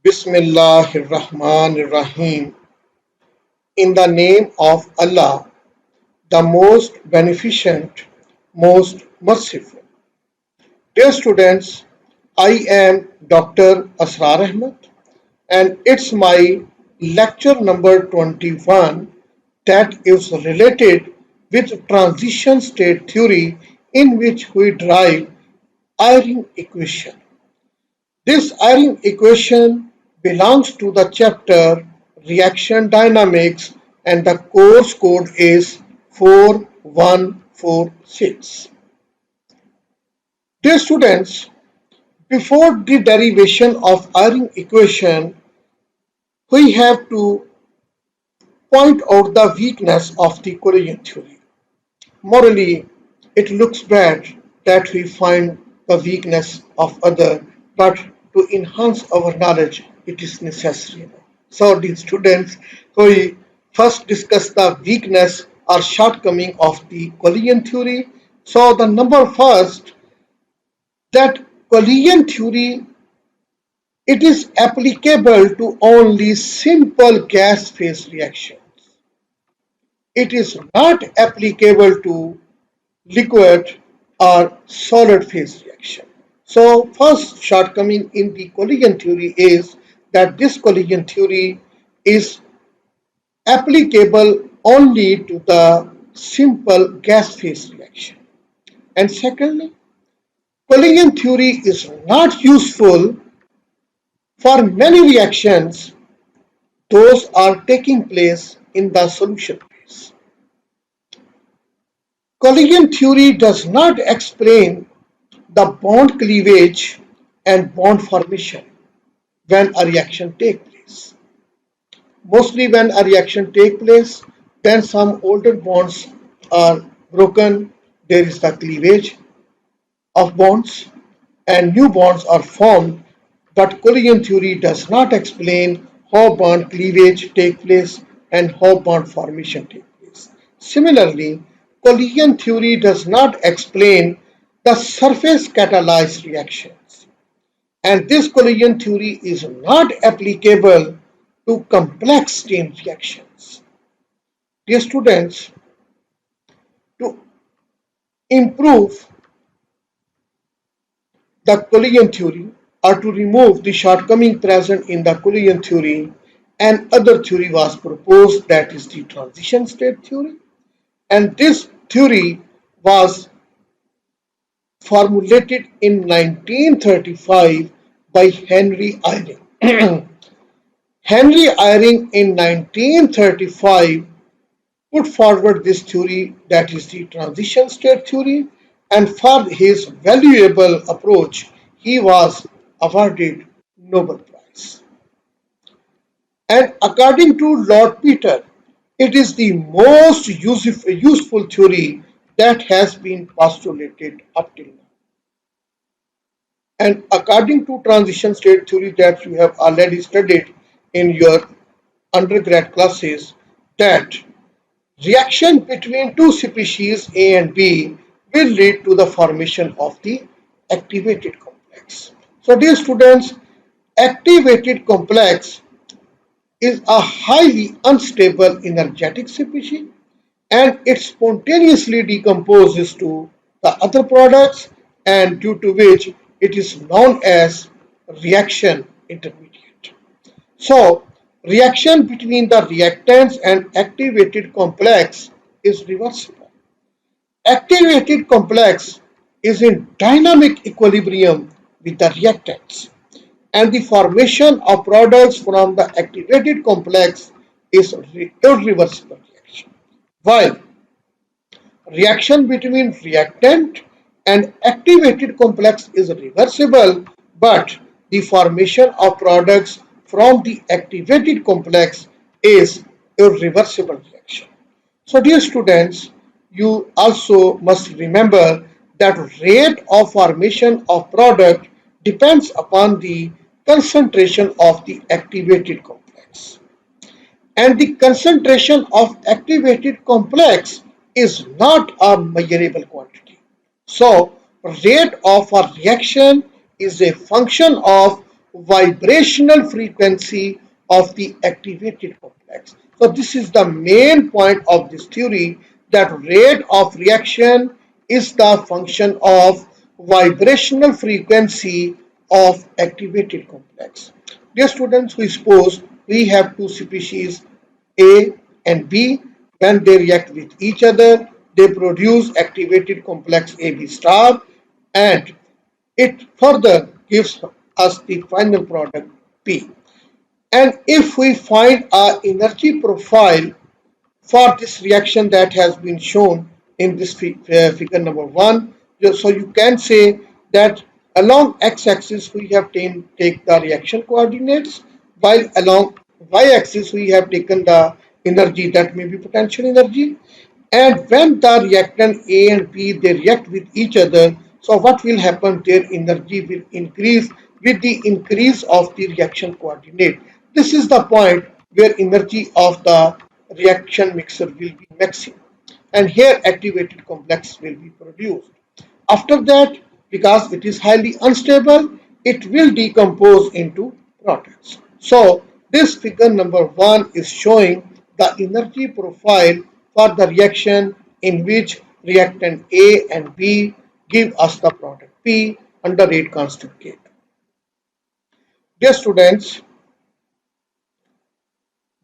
Bismillahir Rahmanir Rahim. In the name of Allah, the most beneficent, most merciful. Dear students, I am Dr. Asrar Ahmed and it's my lecture number 21 that is related with transition state theory in which we derive Eyring equation. This Eyring equation belongs to the chapter Reaction Dynamics and the course code is 4146. Dear students, before the derivation of Eyring equation, we have to point out the weakness of the collision theory. Morally, it looks bad that we find the weakness of other, but to enhance our knowledge, it is necessary. So, dear students, we first discuss the weakness or shortcoming of the collision theory. So, the number first that collision theory it is applicable to only simple gas phase reactions. It is not applicable to liquid or solid phase reaction. So first shortcoming in the collision theory is that this collision theory is applicable only to the simple gas phase reaction. And secondly, collision theory is not useful for many reactions. Those are taking place in the solution phase. Collision theory does not explain the bond cleavage and bond formation when a reaction takes place. Mostly when a reaction takes place, then some older bonds are broken, there is the cleavage of bonds and new bonds are formed, but collision theory does not explain how bond cleavage takes place and how bond formation takes place. Similarly, collision theory does not explain the surface catalyzed reactions, and this collision theory is not applicable to complex chain reactions. Dear students, to improve the collision theory or to remove the shortcoming present in the collision theory, another theory was proposed, that is the transition state theory, and this theory was formulated in 1935 by Henry Eyring. Henry Eyring in 1935 put forward this theory, that is the transition state theory, and for his valuable approach he was awarded Nobel Prize. And according to Lord Peter, it is the most useful theory that has been postulated up till now. And according to transition state theory that you have already studied in your undergrad classes, that reaction between two species A and B will lead to the formation of the activated complex. So dear students, activated complex is a highly unstable energetic species and it spontaneously decomposes to the other products, and due to which it is known as reaction intermediate. So reaction between the reactants and activated complex is reversible. Activated complex is in dynamic equilibrium with the reactants, and the formation of products from the activated complex is irreversible reaction. While reaction between reactant and activated complex is reversible, but the formation of products from the activated complex is irreversible reaction. So dear students, you also must remember that rate of formation of product depends upon the concentration of the activated complex, and the concentration of activated complex is not a measurable quantity. So rate of a reaction is a function of vibrational frequency of the activated complex. So this is the main point of this theory, that rate of reaction is the function of vibrational frequency of activated complex. Dear students, we suppose we have two species A and B. When they react with each other, they produce activated complex AB star, and it further gives us the final product P. And if we find our energy profile for this reaction that has been shown in this figure number 1, so you can say that along x-axis we have take the reaction coordinates, while along y-axis we have taken the energy, that may be potential energy. And when the reactant A and B, they react with each other, so what will happen? Their energy will increase with the increase of the reaction coordinate. This is the point where energy of the reaction mixer will be maximum, and here activated complex will be produced. After that, because it is highly unstable, it will decompose into products. So this figure number 1 is showing the energy profile for the reaction in which reactant A and B give us the product P under rate constant K. Dear students,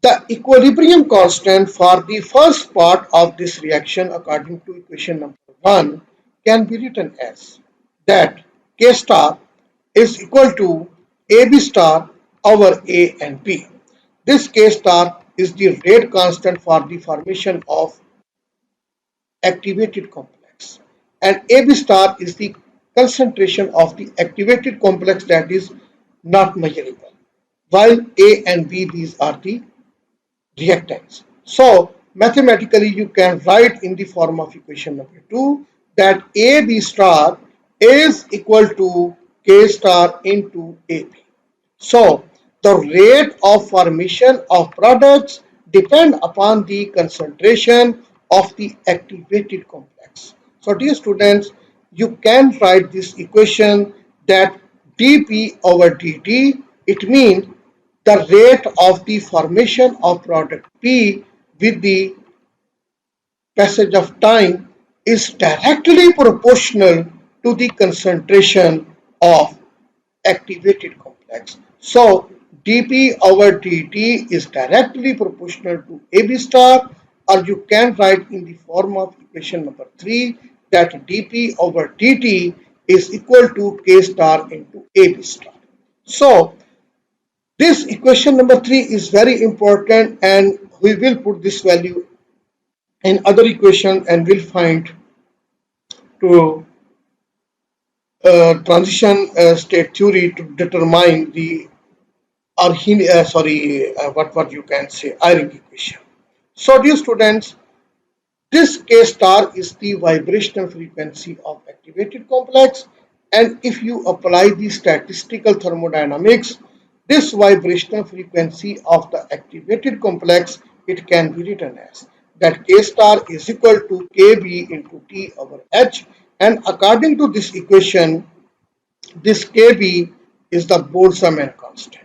the equilibrium constant for the first part of this reaction according to equation number 1 can be written as that K star is equal to AB star over A and B. This K star is the rate constant for the formation of activated complex, and AB star is the concentration of the activated complex that is not measurable, while A and B, these are the reactants. So mathematically you can write in the form of equation number 2 that AB star is equal to K star into AB. So the rate of formation of products depend upon the concentration of the activated complex. So dear students, you can write this equation that dP over dt, it means the rate of the formation of product P with the passage of time is directly proportional to the concentration of activated complex. So dP over dt is directly proportional to AB star, or you can write in the form of equation number 3 that dP over dt is equal to K star into AB star. So this equation number 3 is very important, and we will put this value in other equation and we'll find to transition state theory to determine the what you can say Eyring equation. So dear students, this K star is the vibrational frequency of activated complex, and if you apply the statistical thermodynamics, this vibrational frequency of the activated complex, it can be written as that K star is equal to Kb into T over H, and according to this equation, this Kb is the Boltzmann constant.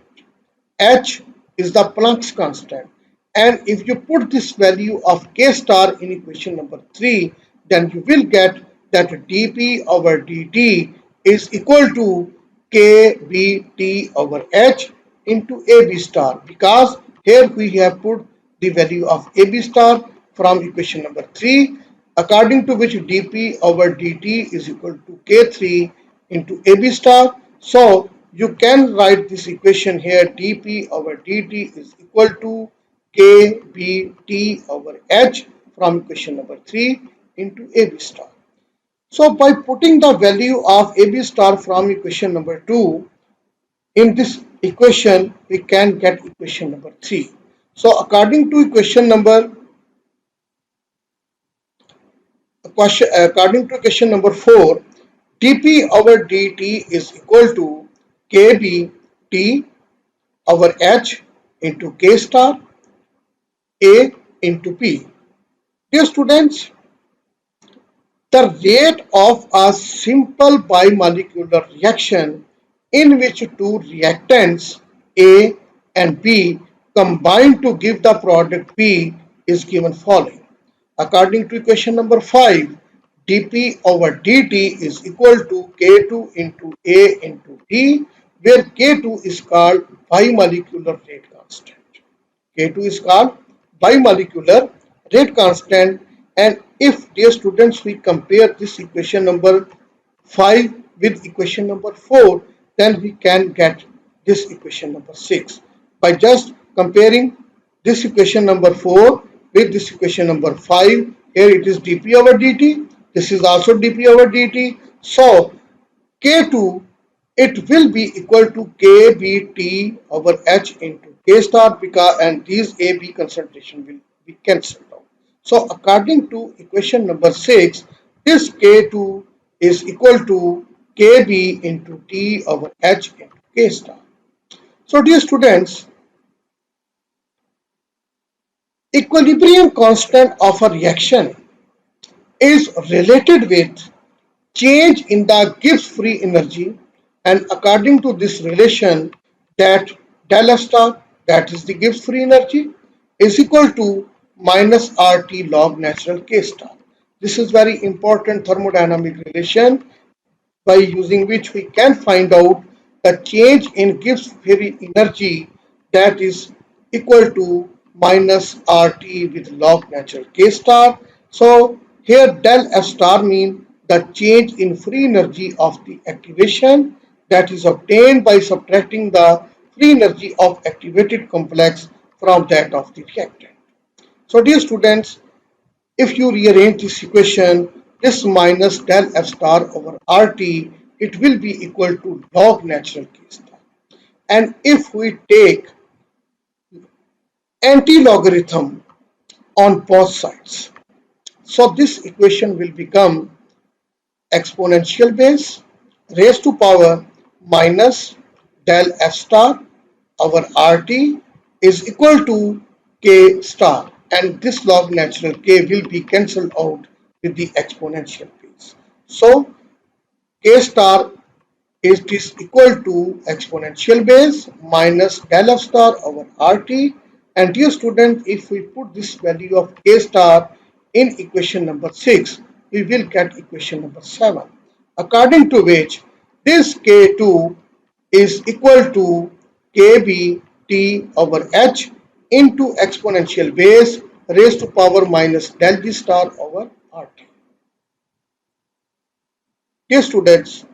H is the Planck's constant, and if you put this value of K star in equation number 3, then you will get that dP over dt is equal to kBT over H into AB star, because here we have put the value of AB star from equation number 3, according to which dP over dt is equal to K3 into AB star. So you can write this equation here, dP over dt is equal to kBT over H from equation number 3 into AB star. So by putting the value of AB star from equation number 2 in this equation, we can get equation number 3. So according to equation number 4, dP over dt is equal to kBT over H into K star A into P. Dear students, the rate of a simple bimolecular reaction in which two reactants A and B combine to give the product P is given following. According to equation number 5, dP over dt is equal to K2 into A into D, where K2 is called bimolecular rate constant. K2 is called bimolecular rate constant, and if, dear students, we compare this equation number 5 with equation number 4, then we can get this equation number 6 by just comparing this equation number 4 with this equation number 5. Here it is dP over dt, this is also dP over dt, so K2, it will be equal to KBT over H into K star, because and these AB concentration will be cancelled out. So according to equation number 6, this K2 is equal to KB into T over H into K star. So dear students, equilibrium constant of a reaction is related with change in the Gibbs free energy, and according to this relation, that del F star, that is the Gibbs free energy, is equal to minus RT log natural K star. This is very important thermodynamic relation by using which we can find out the change in Gibbs free energy, that is equal to minus RT with log natural K star. So here del F star means the change in free energy of the activation, that is obtained by subtracting the free energy of activated complex from that of the reactant. So dear students, if you rearrange this equation, this minus del F star over RT, it will be equal to log natural K star. And if we take anti-logarithm on both sides, so this equation will become exponential base raised to power minus del F star over RT is equal to K star, and this log natural K will be cancelled out with the exponential base. So K star is equal to exponential base minus del F star over RT, and dear student, if we put this value of K star in equation number 6, we will get equation number 7, according to which this K2 is equal to KB T over H into exponential base raised to power minus del D star over RT. Dear students,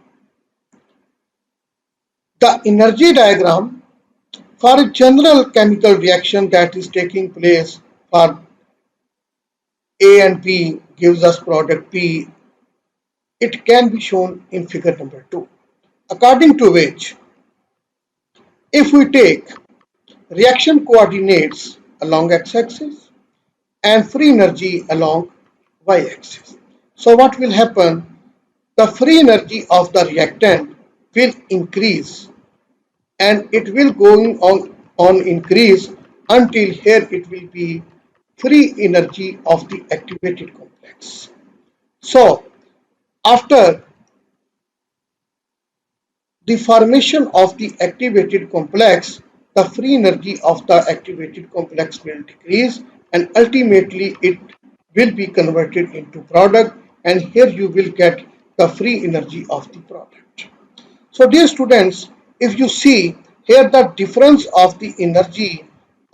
the energy diagram for a general chemical reaction that is taking place for A and B gives us product P. It can be shown in figure number 2, according to which if we take reaction coordinates along x-axis and free energy along y-axis. So what will happen? The free energy of the reactant will increase, and it will go on increase until here it will be free energy of the activated complex. So after the formation of the activated complex, the free energy of the activated complex will decrease, and ultimately it will be converted into product, and here you will get the free energy of the product. So dear students, if you see here the difference of the energy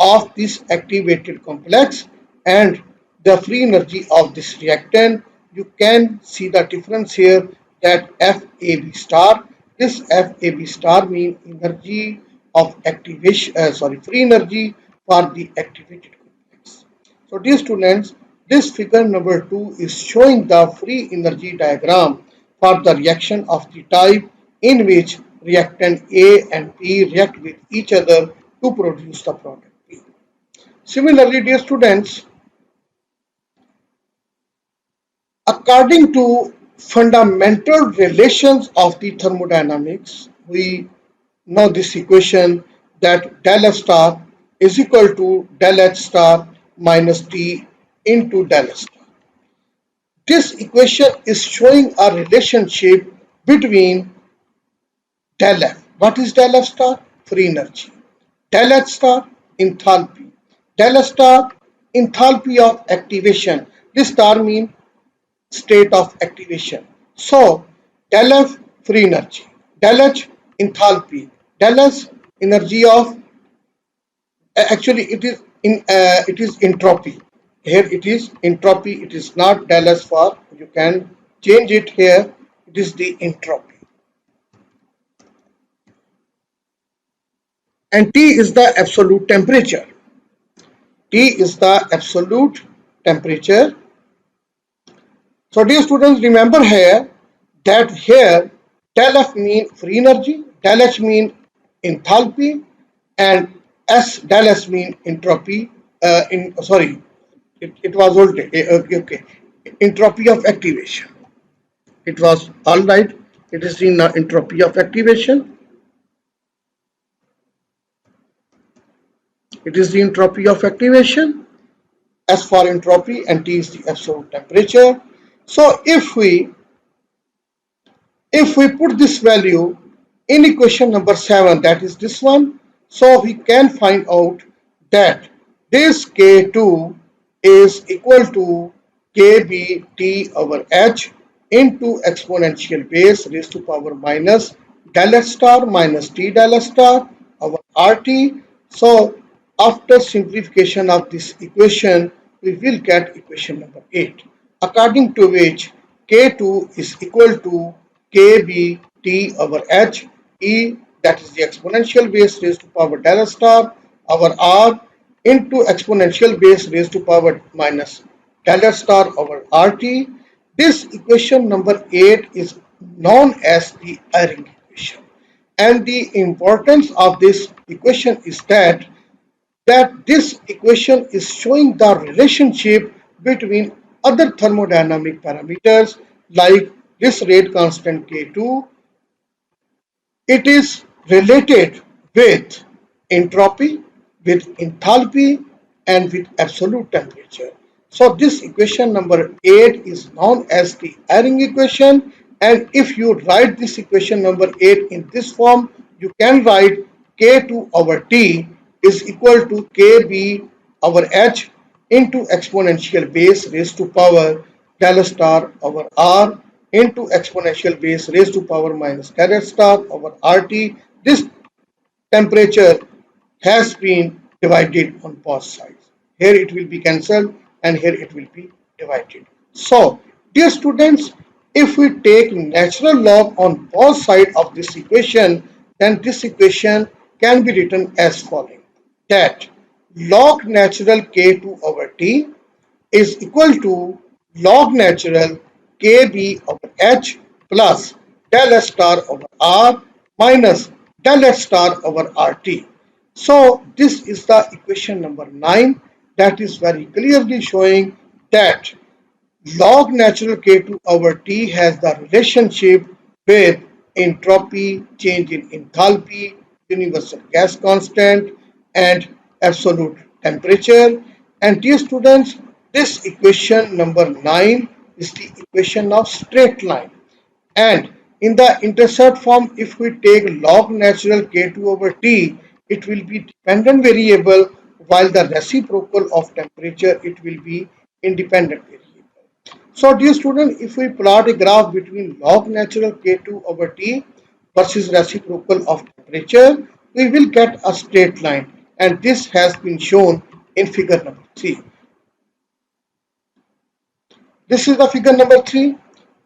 of this activated complex and the free energy of this reactant, you can see the difference here, that FAB star. This FAB star means energy of activation, free energy for the activated complex. So dear students, this figure number 2 is showing the free energy diagram for the reaction of the type in which reactant A and B react with each other to produce the product B. Similarly, dear students, according to fundamental relations of the thermodynamics, we know this equation that del F star is equal to del H star minus T into del S star. This equation is showing a relationship between del F. What is del F star? Free energy. Del H star, enthalpy. Del H star, enthalpy of activation. This star means state of activation. So, del F, free energy. Del H, enthalpy. Del S, energy of, actually it is entropy. Here it is entropy. It is not del S for, you can change it here. It is the entropy. And T is the absolute temperature. T is the absolute temperature. So dear students, remember here that here del F mean free energy, del H mean enthalpy, and S del S mean entropy. It was voltage. Okay, entropy of activation. It was all right. It is the entropy of activation. It is the entropy of activation. S for entropy and T is the absolute temperature. So if we put this value in equation number 7, that is this one, so we can find out that this K2 is equal to KBT over H into exponential base raised to power minus del H star minus T del H star over RT. So after simplification of this equation, we will get equation number 8, according to which K2 is equal to KBT over H E, that is the exponential base raised to power del star over R into exponential base raised to power minus del star over RT. This equation number 8 is known as the Eyring equation. And the importance of this equation is that this equation is showing the relationship between other thermodynamic parameters like this rate constant K2. It is related with entropy, with enthalpy, and with absolute temperature. So this equation number 8 is known as the Eyring equation, and if you write this equation number 8 in this form, you can write K2 over T is equal to KB over H into exponential base raised to power del star over R into exponential base raised to power minus del star over RT. This temperature has been divided on both sides. Here it will be cancelled and here it will be divided. So, dear students, if we take natural log on both sides of this equation, then this equation can be written as following, that log natural K2 over T is equal to log natural KB over H plus del S star over R minus del S star over RT. So this is the equation number 9, that is very clearly showing that log natural K2 over T has the relationship with entropy, change in enthalpy, universal gas constant, and absolute temperature. And dear students, this equation number 9 is the equation of straight line. And in the intercept form, if we take log natural K2 over T, it will be dependent variable, while the reciprocal of temperature, it will be independent variable. So dear student, if we plot a graph between log natural K2 over T versus reciprocal of temperature, we will get a straight line, and this has been shown in figure number 3. This is the figure number 3.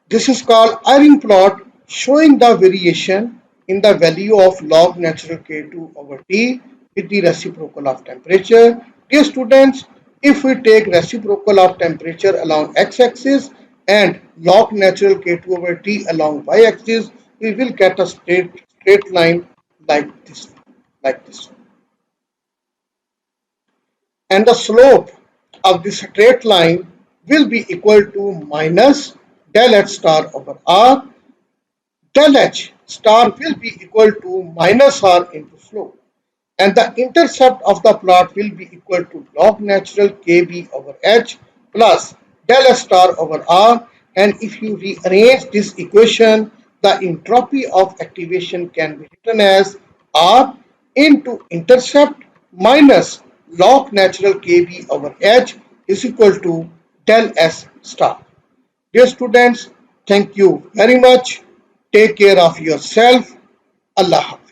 This is called Eyring plot, showing the variation in the value of log natural K2 over T with the reciprocal of temperature. Dear students, if we take reciprocal of temperature along x-axis and log natural K2 over T along y-axis, we will get a straight line like this, like this. And the slope of this straight line will be equal to minus del H star over R. Del H star will be equal to minus R into slope. And the intercept of the plot will be equal to log natural KB over H plus del S star over R. And if you rearrange this equation, the entropy of activation can be written as R into intercept minus log natural Kb over H is equal to del S star. Dear students, thank you very much. Take care of yourself. Allah Hafiz.